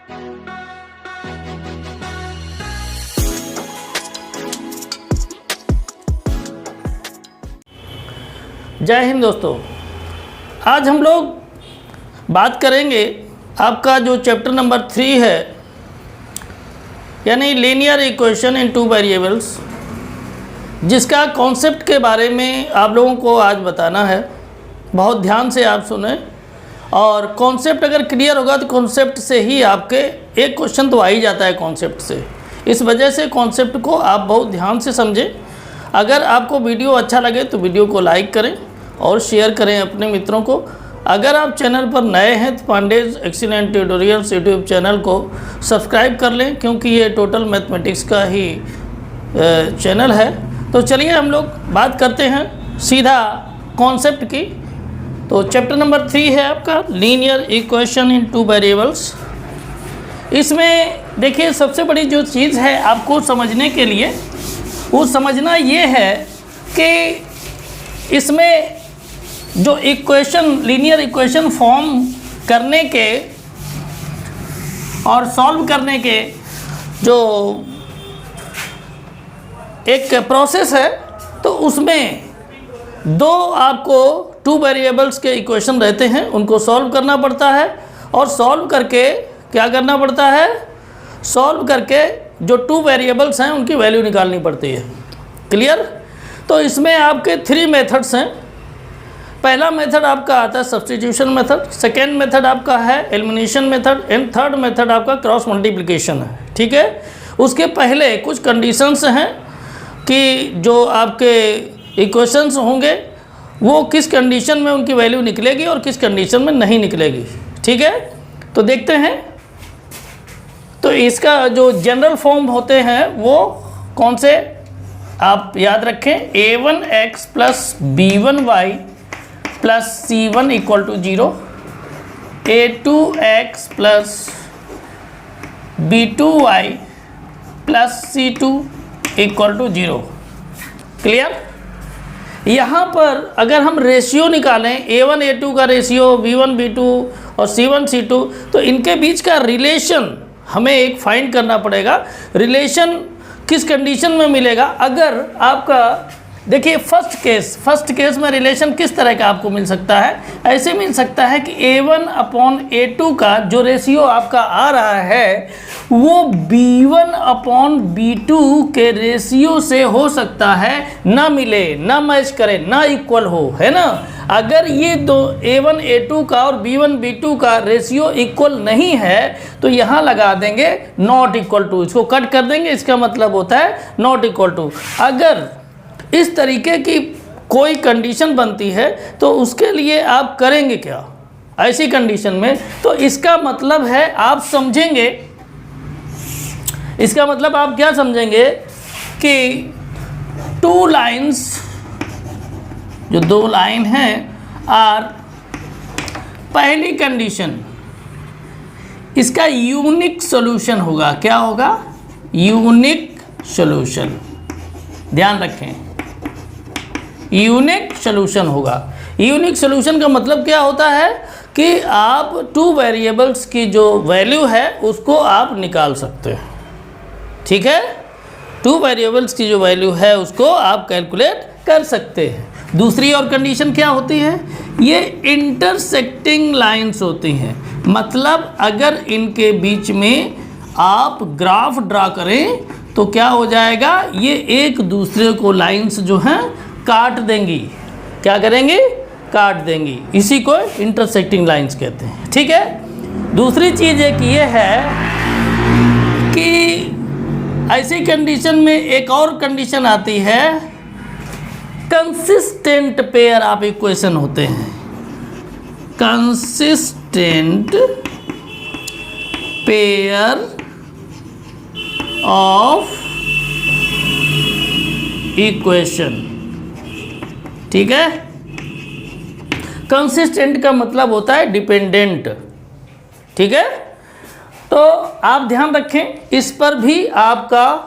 जय हिंद दोस्तों, आज हम लोग बात करेंगे आपका जो चैप्टर नंबर 3 है, यानी linear equation in two variables, जिसका कॉन्सेप्ट के बारे में आप लोगों को आज बताना है। बहुत ध्यान से आप सुने, और कॉन्सेप्ट अगर क्लियर होगा तो कॉन्सेप्ट से ही आपके एक क्वेश्चन तो आ ही जाता है कॉन्सेप्ट से। इस वजह से कॉन्सेप्ट को आप बहुत ध्यान से समझें। अगर आपको वीडियो अच्छा लगे तो वीडियो को लाइक करें और शेयर करें अपने मित्रों को। अगर आप चैनल पर नए हैं तो Pandey's excellent tutorials YouTube channel को सब्सक्राइब कर लें, क्योंकि ये टोटल मैथमेटिक्स का ही चैनल है। तो चलिए हम लोग बात करते हैं सीधा कॉन्सेप्ट की। तो चैप्टर नंबर 3 है आपका linear equation in two variables. इसमें देखिए, सबसे बड़ी जो चीज़ है आपको समझने के लिए, वो समझना ये है कि इसमें जो इक्वेशन, लीनियर इक्वेशन फॉर्म करने के और सॉल्व करने के जो एक प्रोसेस है, तो उसमें दो आपको टू वेरिएबल्स के इक्वेशन रहते हैं, उनको सॉल्व करना पड़ता है। और सॉल्व करके क्या करना पड़ता है? सॉल्व करके जो टू वेरिएबल्स हैं उनकी वैल्यू निकालनी पड़ती है। क्लियर? तो इसमें आपके 3 मेथड्स हैं। पहला मेथड आपका आता है सब्स्टिट्यूशन मेथड, सेकेंड मेथड आपका है elimination method, and third method आपका क्रॉस मल्टीप्लिकेशन है। ठीक है? उसके पहले कुछ कंडीशंस हैं कि जो आपके इक्वेशंस होंगे वो किस कंडीशन में उनकी वैल्यू निकलेगी और किस कंडीशन में नहीं निकलेगी। ठीक है? तो देखते हैं। तो इसका जो जनरल फॉर्म होते हैं वो कौन से, आप याद रखें। a1x plus b1y plus c1 equal to 0, a2x plus b2y plus c2 equal to 0। Clear? यहाँ पर अगर हम रेशियो निकालें, a1 a2 का रेशियो, b1 b2 और c1 c2, तो इनके बीच का रिलेशन हमें एक फाइंड करना पड़ेगा। रिलेशन किस कंडीशन में मिलेगा? अगर आपका देखिए फर्स्ट केस में रिलेशन किस तरह का आपको मिल सकता है? ऐसे मिल सकता है कि a1 अपॉन a2 का जो रेशियो आपका आ रहा है वो b1 अपॉन b2 के रेशियो से हो सकता है ना मिले, ना मैच करे, ना इक्वल हो, है ना। अगर ये दो a1 a2 का और b1 b2 का रेशियो इक्वल नहीं है तो यहाँ लगा देंगे नॉट इक्वल टू, इसको कट कर देंगे। इसका मतलब होता है नॉट इक्वल टू। अगर इस तरीके की कोई कंडीशन बनती है तो उसके लिए आप करेंगे क्या ऐसी कंडीशन में? तो इसका मतलब है आप समझेंगे, इसका मतलब आप क्या समझेंगे कि टू लाइंस, जो दो लाइन हैं, आर, पहली कंडीशन इसका यूनिक सॉल्यूशन होगा। क्या होगा? Unique solution. ध्यान रखें, यूनिक सॉल्यूशन होगा। यूनिक सॉल्यूशन का मतलब क्या होता है कि आप टू वेरिएबल्स की जो वैल्यू है उसको आप निकाल सकते हैं। ठीक है? टू वेरिएबल्स की जो वैल्यू है उसको आप कैलकुलेट कर सकते हैं। दूसरी और कंडीशन क्या होती है? ये इंटरसेक्टिंग लाइंस होती हैं। मतलब अगर इनके बीच में आप ग्राफ ड्रा करें तो क्या हो जाएगा? ये एक दूसरे को लाइंस जो हैं काट देंगी। क्या करेंगी? काट देंगी। इसी को इंटरसेक्टिंग लाइंस कहते हैं। ठीक है? दूसरी चीज़ एक ये है कि ऐसी कंडीशन में एक और कंडीशन आती है, कंसिस्टेंट पेयर ऑफ इक्वेशन होते हैं। Consistent pair of equation. ठीक है? कंसिस्टेंट का मतलब होता है डिपेंडेंट। ठीक है? तो आप ध्यान रखें, इस पर भी आपका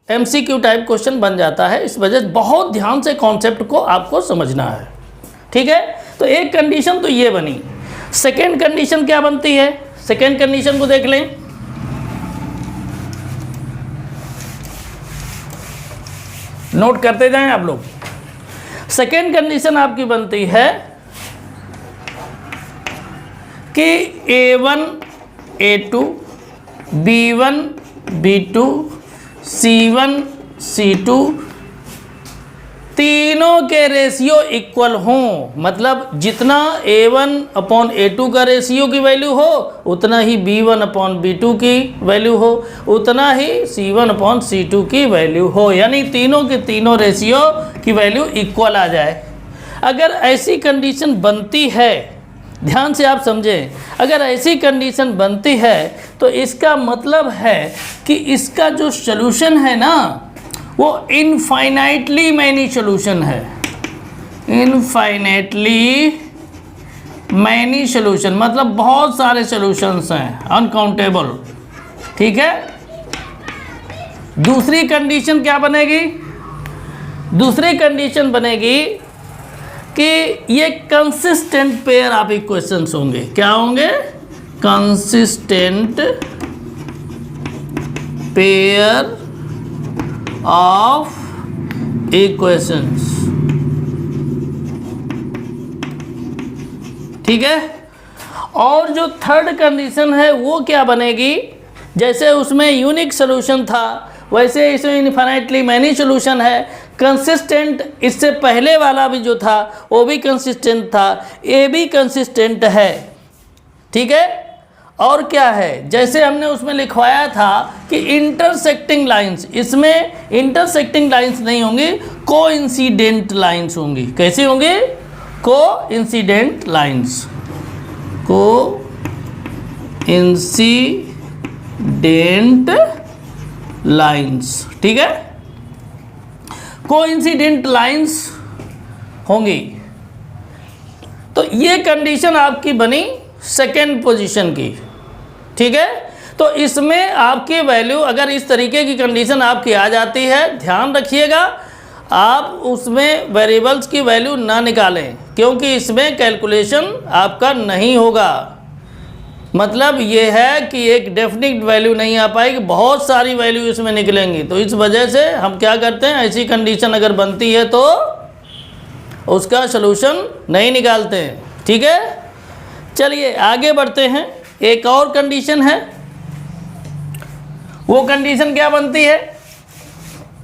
MCQ टाइप क्वेश्चन बन जाता है। इस वजह से बहुत ध्यान से कॉन्सेप्ट को आपको समझना है। ठीक है? तो एक कंडीशन तो ये बनी। सेकेंड कंडीशन क्या बनती है? सेकेंड कंडीशन को देख लें। नोट करते जाएं आप लोग। सेकेंड कंडीशन आपकी बनती है कि A1 A2 B1 B2 C1 C2 तीनों के रेशियो इक्वल हों। मतलब जितना A1 अपॉन A2 का रेशियो की वैल्यू हो उतना ही B1 अपॉन B2 की वैल्यू हो, उतना ही C1 अपॉन C2 की वैल्यू हो, यानी तीनों के तीनों रेशियो की वैल्यू इक्वल आ जाए। अगर ऐसी कंडीशन बनती है, ध्यान से आप समझें, अगर ऐसी कंडीशन बनती है तो इसका मतलब है कि इसका जो सॉल्यूशन है ना वो इनफाइनाइटली मैनी सॉल्यूशन है। इनफाइनाइटली मैनी सॉल्यूशन मतलब बहुत सारे सॉल्यूशंस हैं, अनकाउंटेबल। ठीक है। दूसरी कंडीशन क्या बनेगी? दूसरी कंडीशन बनेगी कि ये कंसिस्टेंट पेयर ऑफ इक्वेशंस होंगे। क्या होंगे? Consistent pair of equations. ठीक है। और जो थर्ड कंडीशन है वो क्या बनेगी? जैसे उसमें यूनिक सॉल्यूशन था वैसे इसमें इनफाइनाइटली मैनी सॉल्यूशन है। कंसिस्टेंट, इससे पहले वाला भी जो था वो भी कंसिस्टेंट था, ये भी कंसिस्टेंट है। ठीक है। और क्या है, जैसे हमने उसमें लिखवाया था कि इंटरसेक्टिंग लाइंस, इसमें इंटरसेक्टिंग लाइंस नहीं होंगी, कोइंसिडेंट लाइंस होंगी। कैसी होंगी? Coincident lines. Coincident lines. ठीक है। कोइंसिडेंट लाइंस होंगी। तो ये कंडीशन आपकी बनी सेकेंड पोजीशन की। ठीक है। तो इसमें आपकी वैल्यू, अगर इस तरीके की कंडीशन आपकी आ जाती है, ध्यान रखिएगा आप उसमें वेरिएबल्स की वैल्यू ना निकालें, क्योंकि इसमें कैलकुलेशन आपका नहीं होगा। मतलब ये है कि एक डेफिनिट वैल्यू नहीं आ पाएगी, बहुत सारी वैल्यू इसमें निकलेंगी। तो इस वजह से हम क्या करते हैं, ऐसी कंडीशन अगर बनती है तो उसका सलूशन नहीं निकालते हैं। ठीक है। चलिए आगे बढ़ते हैं। एक और कंडीशन है, वो कंडीशन क्या बनती है?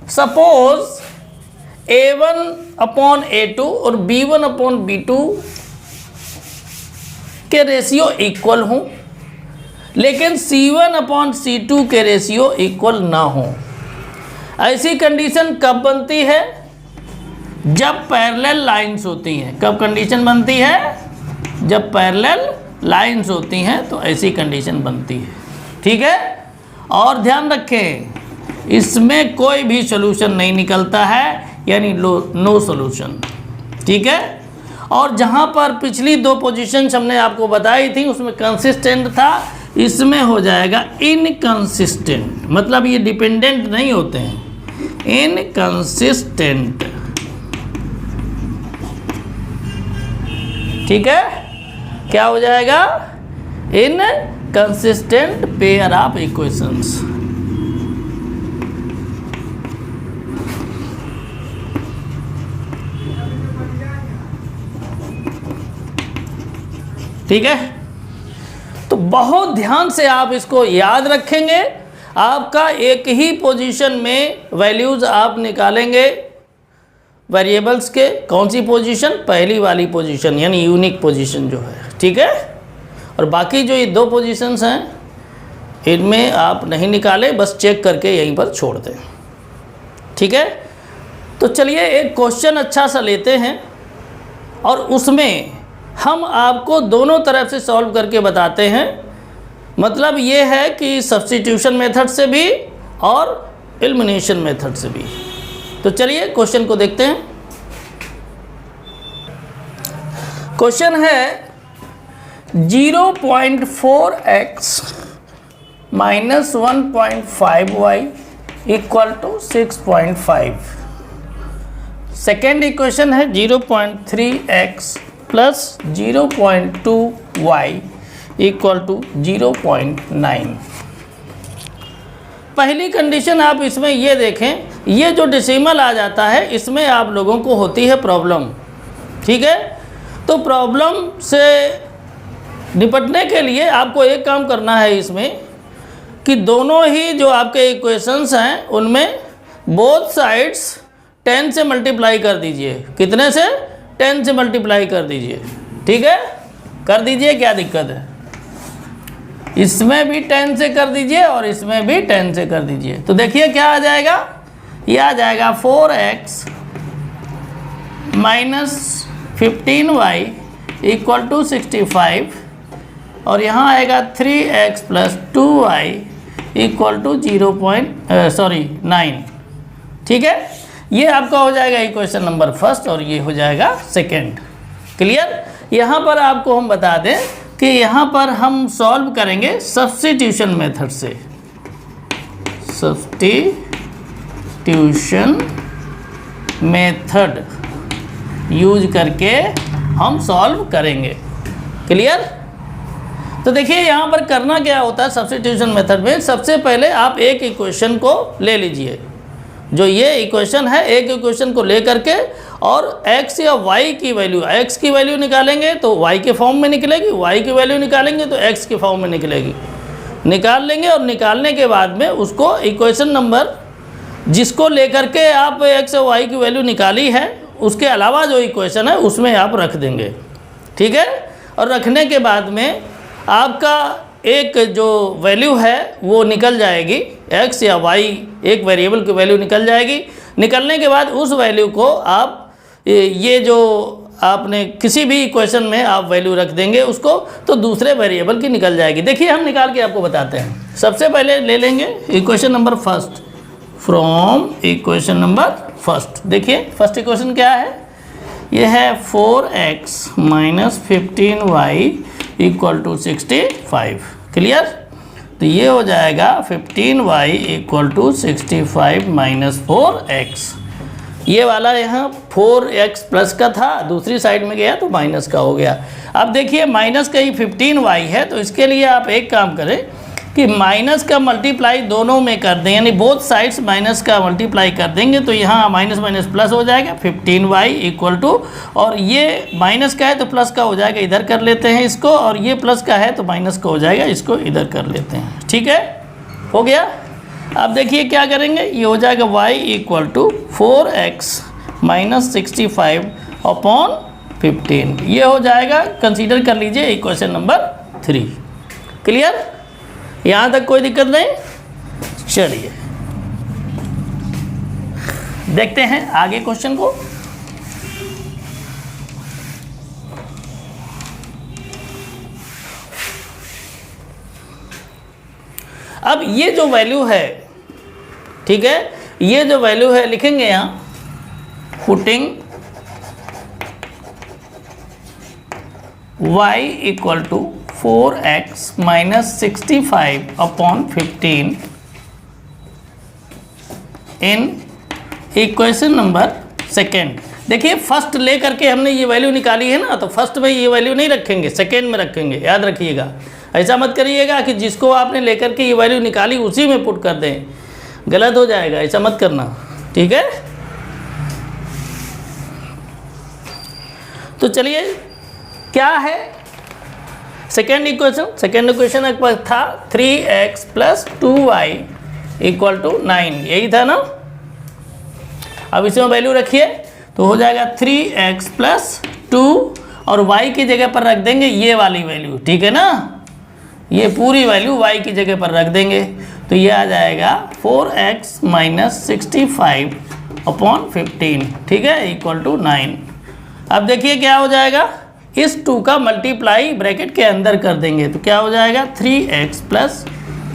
सपोज A1 अपॉन A2 और B1 अपॉन B2 के रेशियो इक्वल हों, लेकिन C1 अपॉन C2 के रेशियो इक्वल ना हो। ऐसी कंडीशन कब बनती है? जब पैरेलल लाइंस होती हैं। कब कंडीशन बनती है? जब पैरेलल लाइंस होती हैं तो ऐसी कंडीशन बनती है। ठीक है। और ध्यान रखें इसमें कोई भी सॉल्यूशन नहीं निकलता है, यानी नो सॉल्यूशन। ठीक है। और जहाँ पर पिछली दो पोजीशंस हमने आपको बताई थी उसमें कंसिस्टेंट था, इसमें हो जाएगा इनकंसिस्टेंट। मतलब ये डिपेंडेंट नहीं होते हैं, इनकंसिस्टेंट। ठीक है। क्या हो जाएगा? Inconsistent pair of equations. ठीक है। तो बहुत ध्यान से आप इसको याद रखेंगे। आपका एक ही पोजीशन में वैल्यूज आप निकालेंगे वेरिएबल्स के। कौन सी पोजीशन? पहली वाली पोजीशन, यानी यूनिक पोजीशन जो है। ठीक है। और बाकी जो ये दो पोजीशंस हैं इनमें आप नहीं निकालें, बस चेक करके यहीं पर छोड़ दें। ठीक है। तो चलिए एक क्वेश्चन अच्छा सा लेते हैं और उसमें हम आपको दोनों तरफ से सॉल्व करके बताते हैं। मतलब ये है कि सब्स्टिट्यूशन मेथड से भी और एलिमिनेशन मेथड से भी। तो चलिए क्वेश्चन को देखते हैं। क्वेश्चन है 0.4x minus 1.5y equal to 6.5। Second equation है 0.3x plus 0.2y equal to 0.9। पहली कंडीशन आप इसमें ये देखें, ये जो डेसिमल आ जाता है इसमें आप लोगों को होती है प्रॉब्लम, ठीक है। तो प्रॉब्लम से निपटने के लिए आपको एक काम करना है इसमें कि दोनों ही जो आपके इक्वेशंस हैं उनमें बोथ साइड्स 10 से मल्टीप्लाई कर दीजिए। कितने से? 10 से मल्टीप्लाई कर दीजिए, ठीक है। कर दीजिए, क्या दिक्कत है? इसमें भी 10 से कर दीजिए और इसमें भी 10 से कर दीजिए। तो देखिए क्या आ जाएगा, ये आ जाएगा 4x minus 15y equal to 65 और यहाँ आएगा 3x plus 2y equal to 9, ठीक है। ये आपका हो जाएगा इक्वेशन नंबर फर्स्ट और ये हो जाएगा सेकेंड। क्लियर? यहाँ पर आपको हम बता दें कि यहाँ पर हम सॉल्व करेंगे सब्स्टिट्यूशन मेथड से, सब्स्टिट्यूशन मेथड यूज करके हम सॉल्व करेंगे। क्लियर? तो देखिए यहाँ पर करना क्या होता है सब्स्टिट्यूशन मेथड में, सबसे पहले आप एक इक्वेशन को ले लीजिए, जो ये इक्वेशन है, एक इक्वेशन को ले करके और x या y की वैल्यू, x की वैल्यू निकालेंगे तो y के फॉर्म में निकलेगी, y की वैल्यू निकालेंगे तो x के फॉर्म में निकलेगी। निकाल लेंगे और निकालने के बाद में उसको इक्वेशन नंबर जिसको लेकर के आप x और y की वैल्यू निकाली है उसके अलावा जो इक्वेशन है उसमें आप रख देंगे, ठीक है। और रखने के बाद में आपका एक जो वैल्यू है वो निकल जाएगी, x या y एक वेरिएबल की वैल्यू निकल जाएगी। निकलने के बाद उस वैल्यू को आप ये जो आपने किसी भी इक्वेशन में आप वैल्यू रख देंगे उसको, तो दूसरे वेरिएबल की निकल जाएगी। देखिए हम निकाल के आपको बताते हैं। सबसे पहले ले लेंगे equation number first, from equation number first. देखिए फर्स्ट इक्वेशन क्या है, ये है 4x minus 15y equal to 65। Clear? तो ये हो जाएगा 15y equal to 65 minus 4x। ये वाला यहाँ 4x प्लस का था, दूसरी साइड में गया तो माइनस का हो गया। अब देखिए माइनस का ही 15y है, तो इसके लिए आप एक काम करें कि माइनस का मल्टीप्लाई दोनों में कर दें, यानी बोथ साइड्स माइनस का मल्टीप्लाई कर देंगे तो यहाँ माइनस माइनस प्लस हो जाएगा 15y इक्वल टू, और ये माइनस का है तो प्लस का हो जाएगा, इधर कर लेते हैं इसको, और ये प्लस का है तो माइनस का हो जाएगा, इसको इधर कर लेते हैं, ठीक है। हो गया। अब देखिए क्या करेंगे, ये हो जाएगा y equal to 4x minus 65 upon 15। ये हो जाएगा, कंसीडर कर लीजिए इक्वेशन नंबर 3। क्लियर? यहाँ तक कोई दिक्कत नहीं? चलिए देखते हैं आगे क्वेश्चन को। अब ये जो वैल्यू है, ठीक है, ये जो वैल्यू है लिखेंगे यहाँ, putting y equal to 4x minus 65 upon 15 in equation number second. देखिए फर्स्ट ले करके हमने ये वैल्यू निकाली है ना, तो फर्स्ट में ये वैल्यू नहीं रखेंगे, सेकेंड में रखेंगे, याद रखिएगा। ऐसा मत करिएगा कि जिसको आपने लेकर के ये वैल्यू निकाली उसी में पुट कर दें, गलत हो जाएगा, ऐसा मत करना, ठीक है। तो चलिए क्या है सेकेंड इक्वेशन एक बार था 3x plus 2y equal to 9, यही था ना। अब इसमें वैल्यू रखिए तो हो जाएगा 3x प्लस 2 और y की जगह पर रख देंगे ये वाली वैल्यू, ठीक है ना। ये पूरी वैल्यू y की जगह पर रख देंगे तो ये आ जाएगा 4x माइनस 65 अपॉन 15, ठीक है, इक्वल टू 9। अब देखिए क्या हो जाएगा, इस 2 का मल्टीप्लाई ब्रैकेट के अंदर कर देंगे तो क्या हो जाएगा 3x प्लस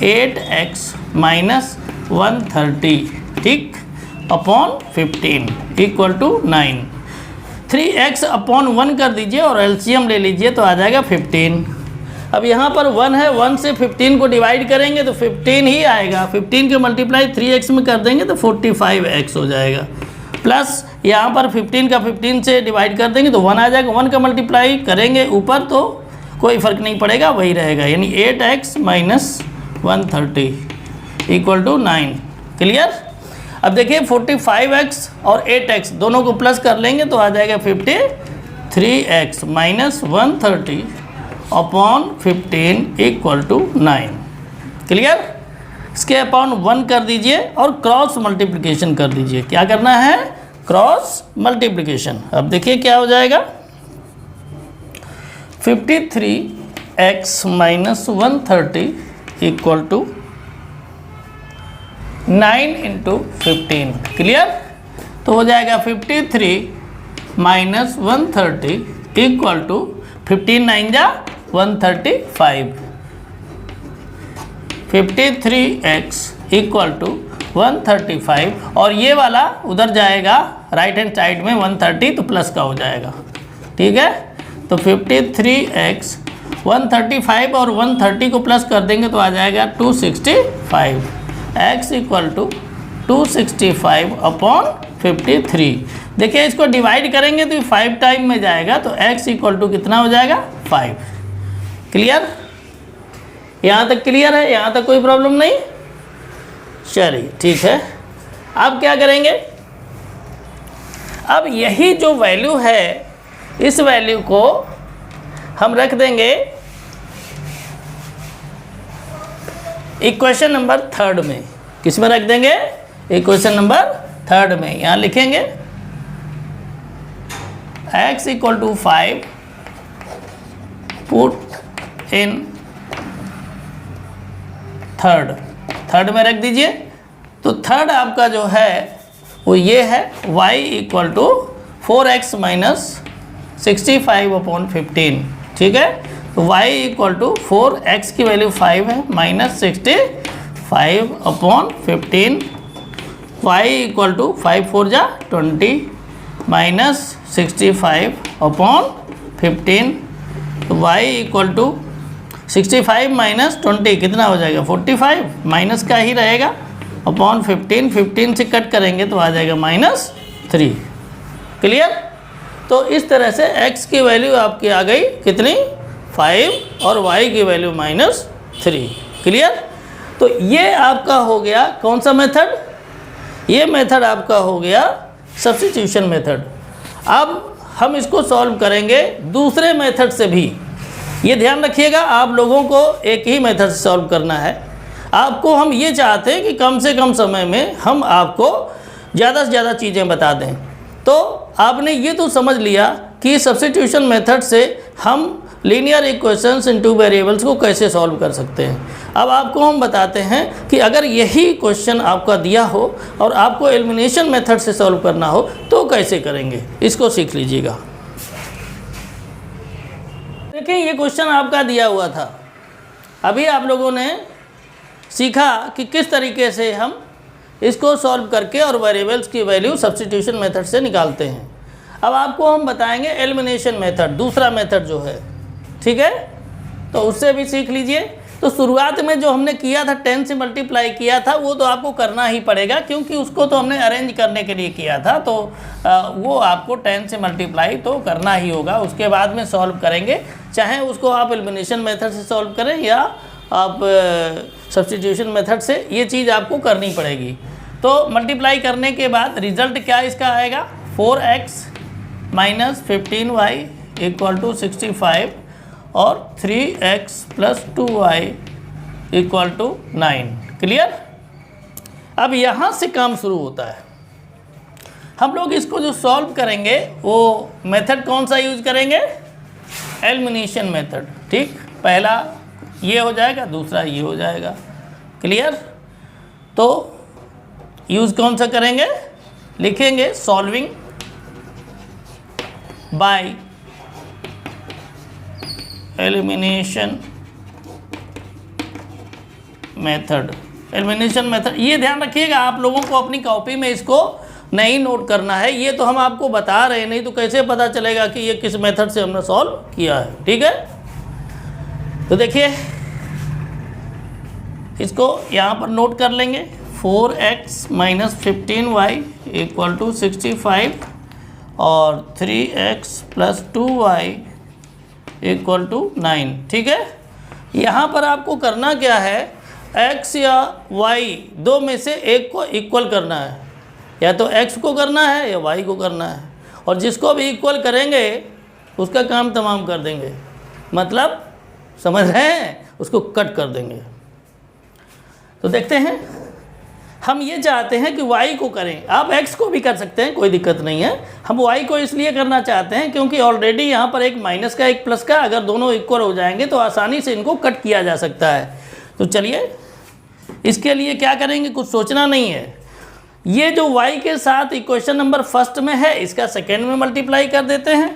8x माइनस 130, ठीक, upon 15 equal to 9। 3x upon 1 कर दीजिए और एलसीएम ले लीजिए तो आ जाएगा 15। अब यहाँ पर 1 है, 1 से 15 को डिवाइड करेंगे तो 15 ही आएगा, 15 के मल्टीप्लाई 3x में कर देंगे तो 45x हो जाएगा, प्लस यहाँ पर 15 का 15 से डिवाइड कर देंगे तो 1 आ जाएगा, 1 का मल्टीप्लाई करेंगे ऊपर तो कोई फ़र्क नहीं पड़ेगा, वही रहेगा, यानी 8x minus 130 equal to 9। Clear. अब देखिए 45x और 8x दोनों को प्लस कर लेंगे तो आ जाएगा 53x minus 130 upon 15 equal to 9। Clear. इसके अपॉन 1 कर दीजिए और क्रॉस मल्टीप्लिकेशन कर दीजिए। क्या करना है? Cross multiplication. अब देखिए क्या हो जाएगा, 53x minus 130 equal to 9 into 15। Clear. तो हो जाएगा 53 माइनस 130 इक्वल टू 15 9 जा 135। 53x इक्वल टू 135 और ये वाला उधर जाएगा राइट हैंड साइड में 130 तो प्लस का हो जाएगा। ठीक है। तो 53x 135 और 130 को प्लस कर देंगे तो आ जाएगा 265। x equal to 265 upon 53। देखिए इसको डिवाइड करेंगे तो 5 टाइम में जाएगा तो x इक्वल टू कितना हो जाएगा? 5। क्लियर। यहाँ तक क्लियर है? यहाँ तक कोई प्रॉब्लम नहीं? चलिए ठीक है। अब क्या करेंगे, अब यही जो वैल्यू है इस वैल्यू को हम रख देंगे इक्वेशन नंबर 3 में। किस में रख देंगे? इक्वेशन नंबर 3 में। यहाँ लिखेंगे x equal to 5 put in third में रख दीजिए। तो थर्ड आपका जो है वो ये है y equal to 4x minus 65 upon 15। ठीक है। तो y इक्वल टू 4x की वैल्यू 5 है minus 65 upon 15। y equal to 5 4 जा 20 माइनस 65 अपॉन 15। तो y इक्वल टू 65 माइनस 20 कितना हो जाएगा? 45। माइनस का ही रहेगा अपॉन 15 से कट करेंगे तो आ जाएगा -3। क्लियर। तो इस तरह से x की वैल्यू आपकी आ गई कितनी? 5 और y की वैल्यू -3। क्लियर। तो ये आपका हो गया कौन सा मेथड? ये मेथड आपका हो गया सब्स्टिट्यूशन मेथड। अब हम इसको सॉल्व करेंगे दूसरे मेथड से भी। ये ध्यान रखिएगा, आप लोगों को एक ही मेथड से सॉल्व करना है। आपको हम ये चाहते हैं कि कम से कम समय में हम आपको ज़्यादा से ज़्यादा चीज़ें बता दें। तो आपने ये तो समझ लिया कि सब्स्टिट्यूशन मेथड से हम लीनियर इक्वेशंस इन टू वेरिएबल्स को कैसे सॉल्व कर सकते हैं। अब आपको हम बताते हैं कि अगर यही क्वेश्चन आपका दिया हो और आपको एलिमिनेशन मेथड से सॉल्व करना हो तो कैसे करेंगे, इसको सीख लीजिएगा। देखिए ये क्वेश्चन आपका दिया हुआ था, अभी आप लोगों ने सीखा कि किस तरीके से हम इसको सॉल्व करके और वेरिएबल्स की वैल्यू सब्स्टिट्यूशन मेथड से निकालते हैं। अब आपको हम बताएंगे एलिमिनेशन मेथड, दूसरा मेथड जो है। ठीक है। तो उससे भी सीख लीजिए। तो शुरुआत में जो हमने किया था 10 से मल्टीप्लाई किया था वो तो आपको करना ही पड़ेगा, क्योंकि उसको तो हमने अरेंज करने के लिए किया था। तो वो आपको 10 से मल्टीप्लाई तो करना ही होगा। उसके बाद में सॉल्व करेंगे, चाहे उसको आप एलिमिनेशन मेथड से सॉल्व करें या आप सब्स्टिट्यूशन मेथड से, ये चीज़ आपको करनी पड़ेगी। तो मल्टीप्लाई करने के बाद रिजल्ट क्या इसका आएगा? 4x minus 15y equal to 65 और 3x plus 2y equal to 9। Clear. अब यहाँ से काम शुरू होता है। हम लोग इसको जो सॉल्व करेंगे वो मेथड कौन सा यूज करेंगे? Elimination method. ठीक, पहला ये हो जाएगा, दूसरा ये हो जाएगा। क्लियर। तो यूज कौन सा करेंगे? लिखेंगे solving by elimination method. Elimination method ये ध्यान रखिएगा, आप लोगों को अपनी कॉपी में इसको नहीं नोट करना है। ये तो हम आपको बता रहे हैं, नहीं तो कैसे पता चलेगा कि ये किस मेथड से हमने सॉल्व किया है। ठीक है। तो देखिए इसको यहाँ पर नोट कर लेंगे। 4x minus 15y equal to 65 और 3x plus 2y equal to 9। ठीक है, यहाँ पर आपको करना क्या है, x या y दो में से एक को इक्वल करना है, या तो x को करना है या y को करना है, और जिसको भी इक्वल करेंगे उसका काम तमाम कर देंगे, मतलब समझ रहे हैं, उसको कट कर देंगे। तो देखते हैं, हम ये चाहते हैं कि y को करें, आप x को भी कर सकते हैं, कोई दिक्कत नहीं है। हम y को इसलिए करना चाहते हैं क्योंकि ऑलरेडी यहाँ पर एक माइनस का एक प्लस का, अगर दोनों इक्वल हो जाएंगे तो आसानी से इनको कट किया जा सकता है। तो चलिए इसके लिए क्या करेंगे, कुछ सोचना नहीं है। ये जो y के साथ इक्वेशन नंबर फर्स्ट में है इसका सेकेंड में मल्टीप्लाई कर देते हैं,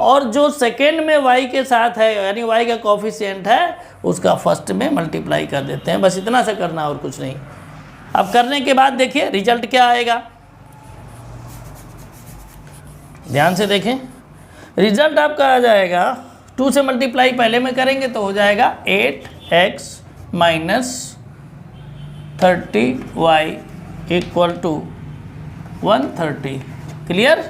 और जो सेकेंड में y के साथ है यानी y का कोफिशिएंट है उसका फर्स्ट में मल्टीप्लाई कर देते हैं। बस इतना सा करना और कुछ नहीं। अब करने के बाद देखिए रिजल्ट क्या आएगा, ध्यान से देखें। रिजल्ट आपका आ जाएगा 2 से मल्टीप्लाई पहले में करेंगे तो हो जाएगा 8x minus 30y equal to 130। Clear.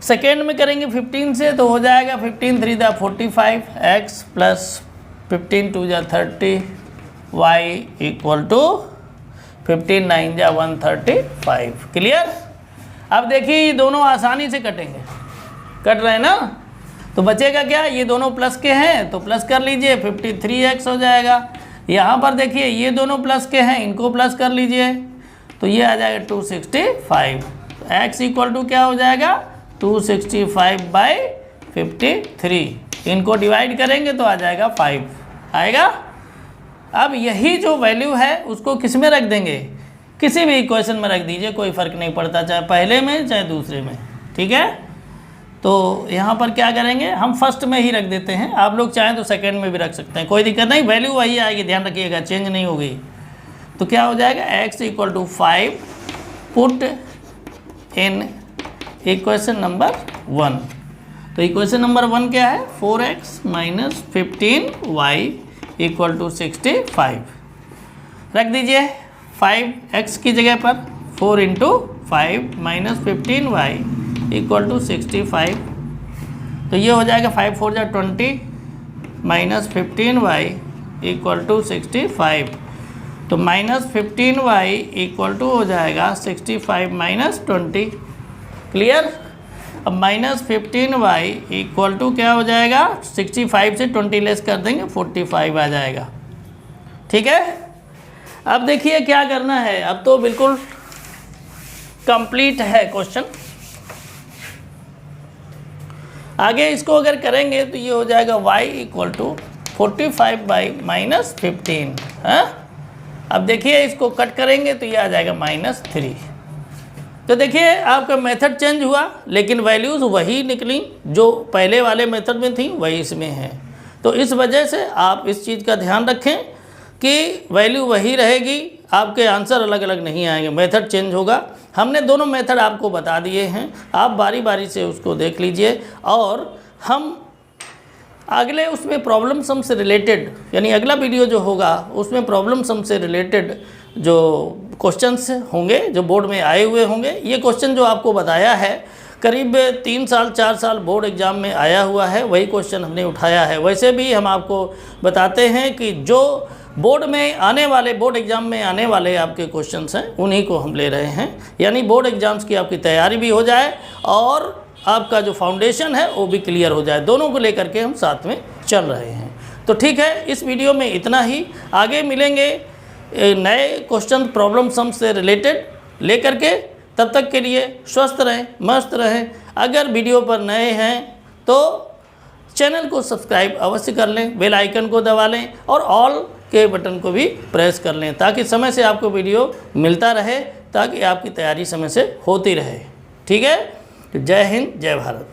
Second में करेंगे 15 से तो हो जाएगा 15 3 दा 45 x प्लस 15 2 जा 30 y इक्वल टू 15 9 जा 135। क्लियर। अब देखिए ये दोनों आसानी से कटेंगे, कट रहे हैं ना, तो बचेगा क्या, ये दोनों प्लस के हैं तो प्लस कर लीजिए, 53x हो जाएगा। यहाँ पर देखिए ये दोनों प्लस के हैं, इनको प्लस कर लीजिए तो ये आ जाएगा 265। x इक्वल टू क्या हो जाएगा 265/53। इनको डिवाइड करेंगे तो आ जाएगा 5 आएगा। अब यही जो वैल्यू है उसको किस में रख देंगे, किसी भी इक्वेशन में रख दीजिए, कोई फ़र्क नहीं पड़ता, चाहे पहले में चाहे दूसरे में। ठीक है, तो यहाँ पर क्या करेंगे, हम फर्स्ट में ही रख देते हैं, आप लोग चाहें तो सेकंड में भी रख सकते हैं, कोई दिक्कत नहीं, वैल्यू वही आएगी, ध्यान रखिएगा, चेंज नहीं होगी। तो क्या हो जाएगा x equal to 5 put in equation number 1। तो इक्वेशन नंबर 1 क्या है, 4x minus 15y equal to 65। रख दीजिए 5x की जगह पर 4 into 5 minus 15y equal to 65। तो ये हो जाएगा 5 4 जा 20 माइनस 15y इक्वल टू 65। तो माइनस 15y इक्वल टू हो जाएगा 65 माइनस 20। क्लियर। अब माइनस 15y इक्वल टू क्या हो जाएगा, 65 से 20 लेस कर देंगे 45 आ जाएगा। ठीक है, अब देखिए क्या करना है, अब तो बिल्कुल कंप्लीट है क्वेश्चन। आगे इसको अगर करेंगे तो ये हो जाएगा y equal to 45 by minus 15 है। अब देखिए इसको कट करेंगे तो ये आ जाएगा -3। तो देखिए आपका मेथड चेंज हुआ लेकिन वैल्यूज़ वही निकली जो पहले वाले मेथड में थी वही इसमें है। तो इस वजह से आप इस चीज़ का ध्यान रखें कि वैल्यू वही रहेगी, आपके आंसर अलग अलग नहीं आएंगे, मेथड चेंज होगा। हमने दोनों मेथड आपको बता दिए हैं, आप बारी बारी से उसको देख लीजिए। और हम अगले उसमें प्रॉब्लम सम से रिलेटेड, यानी अगला वीडियो जो होगा उसमें प्रॉब्लम सम से रिलेटेड जो क्वेश्चंस होंगे जो बोर्ड में आए हुए होंगे, ये क्वेश्चन जो आपको बताया है करीब 3 साल 4 साल बोर्ड एग्ज़ाम में आया हुआ है, वही क्वेश्चन हमने उठाया है। वैसे भी हम आपको बताते हैं कि जो बोर्ड में आने वाले, बोर्ड एग्ज़ाम में आने वाले आपके क्वेश्चंस हैं उन्हीं को हम ले रहे हैं, यानी बोर्ड एग्ज़ाम्स की आपकी तैयारी भी हो जाए और आपका जो फाउंडेशन है वो भी क्लियर हो जाए। दोनों को लेकर के हम साथ में चल रहे हैं। तो ठीक है, इस वीडियो में इतना ही। आगे मिलेंगे नए क्वेश्चन प्रॉब्लम सम से रिलेटेड लेकर के। तब तक के लिए स्वस्थ रहें, मस्त रहें। अगर वीडियो पर नए हैं तो चैनल को सब्सक्राइब अवश्य कर लें, बेल आइकन को दबा लें और ऑल के बटन को भी प्रेस कर लें ताकि समय से आपको वीडियो मिलता रहे, ताकि आपकी तैयारी समय से होती रहे। ठीक है, जय हिंद, जय भारत।